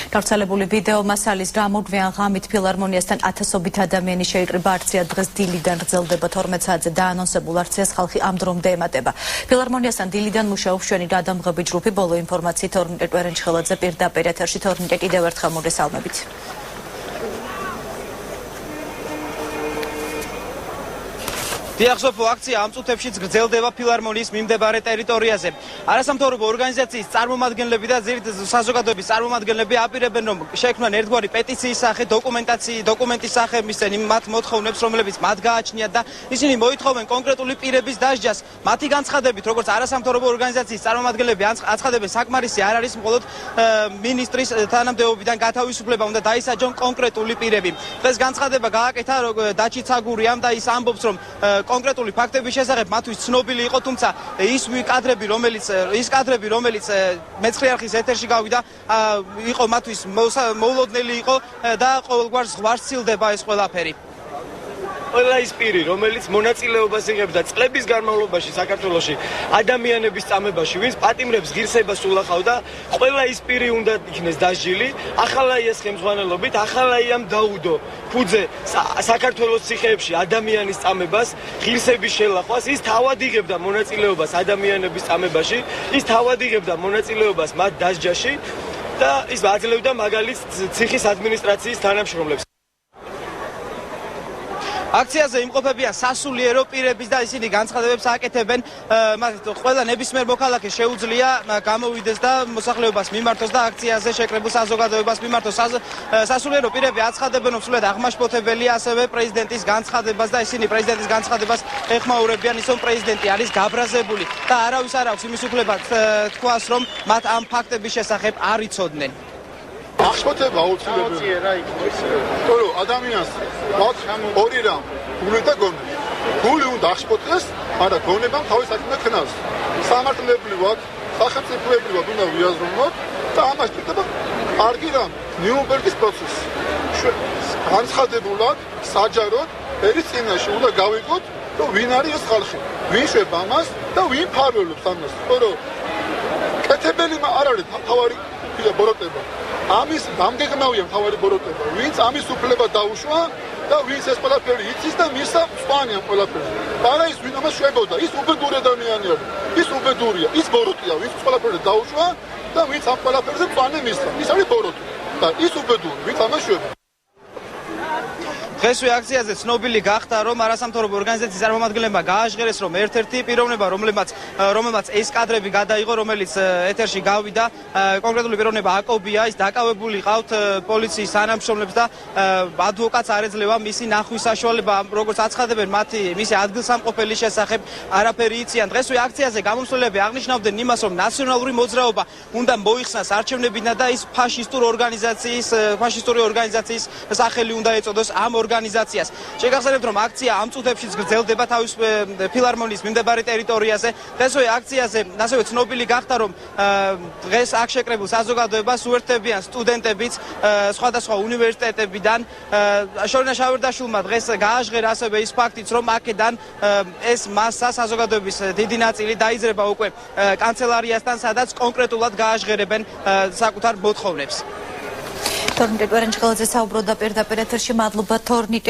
გავრცელებული ვიდეო მასალის რამოდვიან ღამით ფილარმონიასთან ათასობით ადამიანი შეიკრიბა. აქცია დღეს დილიდან გრძელდება 12 საათზე დაანონსებულ აქციას ხალხი ამ დრომდე ემატება. ფილარმონიასთან დილიდან მუშაობს ჩვენი გადამღები ჯგუფი. ბოლო ინფორმაციით თორნიკე კვერენჩხელაძე პირდაპირ ეთერში. თორნიკე, კიდევ ერთხელ მოგესალმებით. დიახსოფო აქცია ამ წუთებშიც გრძელდება ფილარმონიის მიმდებარე ტერიტორიაზე. არასამთავრობო ორგანიზაციის წარმომადგენლები და საზოგადოების წარმომადგენლები აპირებენ, რომ შექმნან ერთგვარი პეტიციის სახე, დოკუმენტის სახე მისცენ იმ მათ მოთხოვნებს, რომლებიც მათ გააჩნიათ და ისინი მოითხოვენ კონკრეტული პირების დასჯას. მათი განცხადებით, როგორც არასამთავრობო ორგანიზაციის წარმომადგენლები აცხადებენ, საკმარისი არ არის მხოლოდ მინისტრის თანამდებობიდან გათავისუფლება, უნდა დაისაჯონ კონკრეტული პირები. დღეს განცხადება გააკეთა დაჩი ცაგურიამ და ის ამბობს, რომ კონკრეტული ფაქტების შესახებ მათთვის ცნობილი იყო, თუმცა ის კადრები, რომელიც მეცხრე არხის ეთერში გავიდა, იყო მათთვის მოულოდნელი იყო და ყოველგვარ ზღვარს სცილდება ეს ყველაფერი. ყველა ის პირი, რომელიც მონაწილეობას იღებდა წლების განმავლობაში საქართველოში ადამიანების წამებაში, ვინც პატიმრებს ღირსებას ულახავდა, ყველა ის პირი უნდა იქნეს დასჯილი. ახალაიას ხელმძღვანელობით, ახალაიამ დაუდო ფუძე საქართველოს ციხეებში ადამიანის წამებას, ღირსების შელახვას. ის თავად იღებდა მონაწილეობას ადამიანების წამებაში, ის თავად იღებდა მონაწილეობას მათ დასჯაში და ის აძლევდა მაგალითს ციხის ადმინისტრაციის თანამშრომლებს. აქციაზე იმყოფებიან სასულიერო პირების და ისინი განცხადებებს აკეთებენ, ყველა ნებისმიერ მოქალაქეს შეუძლია გამოვიდეს და მოსახლეობას მიმართოს და აქციაზე შეკრებულ საზოგადოებას მიმართოს. სასულიერო პირები აცხადებენ, რომ სულად აღმაშფოთებელია ასევე პრეზიდენტის განცხადებას და ისინი პრეზიდენტის განცხადებას ეხმაურებიან, ის რომ პრეზიდენტი არის გაბრაზებული და არავის არ აქვს იმის უფლება თქვას, რომ მათ ამ ფაქტების შესახებ არ იცოდნენ. აღშფოთება აუცილებელია რა იქ რომ ადამიანს აქვს ორი რამ, გული და გონება. გული უნდა აღშფოთდეს, მაგრამ გონებამ თავის საქმე ქნას. სამართლებრივად, სახელმწიფოებრივად უნდა ვიაზროთ და ამას ჭირდება კარგი რამ, ნიურნბერგის პროცესი. განცხადებულად, საჯაროდ ერის წინაშე უნდა გავიგოთ, რომ ვინ არის ეს ხალხი, ვინ შვება ამას და ვინ ფარველობს ამას. რომ კეთებელი არ არის თავარი ბოროტება. ამის დამგეგმავია მთავარი ბოროტება, ვინც ამის უფლება დაუშვა და ვინც ეს ყველაფერი იცის და მისცა მწვანე ამ ყველაფერზე. არა ის ვინ ამას შვებოდა, ის უბედური ადამიანი არის, ის უბედურია, ის ბოროტია, ვინც ყველაფერზე დაუშვა და ვინც ამ ყველაფერზე მწვანე მისცა. ის არის ბოროტი და ის უბედური, ვინც ამას შვება. დღესვე აქციაზე ცნობილი გახდა, რომ არასამთავრობო ორგანიზაციის წარმომადგენლებმა გააჟღერეს, რომ ერთ-ერთი პიროვნება, რომელმაც ეს კადრები გადაიღო, რომელიც ეთერში გავიდა, კონკრეტული პიროვნება აკობია, ის დაკავებული ყავთ პოლიციის თანამშრომლებს და ადვოკატს არ ეძლევა მისი ნახვის საშუალება, როგორც აცხადებენ მისი ადგილსამყოფელის შესახებ არაფერი იციან. დღესვე აქციაზე გამომსვლელები აღნიშნავდნენ იმას, რომ ნაციონალური მოძრაობა უნდა მოიხსნას არჩევნებიდან და ის ფაშისტური ორგანიზაციის სახელი უნდა ეწოდოს ამ ორგანიზაციას. შეგახსენებთ, რომ აქცია ამ წუთებშიც გრძელდება თავის ფილარმონიის მიმდებარე ტერიტორიაზე. დღესვე აქციაზე ასევე ცნობილი გახდა, რომ დღეს აქ შეკრებულ საზოგადოებას უერთდებიან სტუდენტებიც სხვადასხვა უნივერსიტეტებიდან. შორინა შავერდაშვილმა დღეს გააჟღერა ასევე ის ფაქტიც, რომ აქედან ეს მასა საზოგადოების დიდი ნაწილი დაიძრება უკვე კანცელარიასთან, სადაც კონკრეტულად გააჟღერებენ საკუთარ მოთხოვნებს. თორნიკე კვერენჩხელაძე საუბრობდა პირდაპირ ეთერში. მადლობა თორნიკე.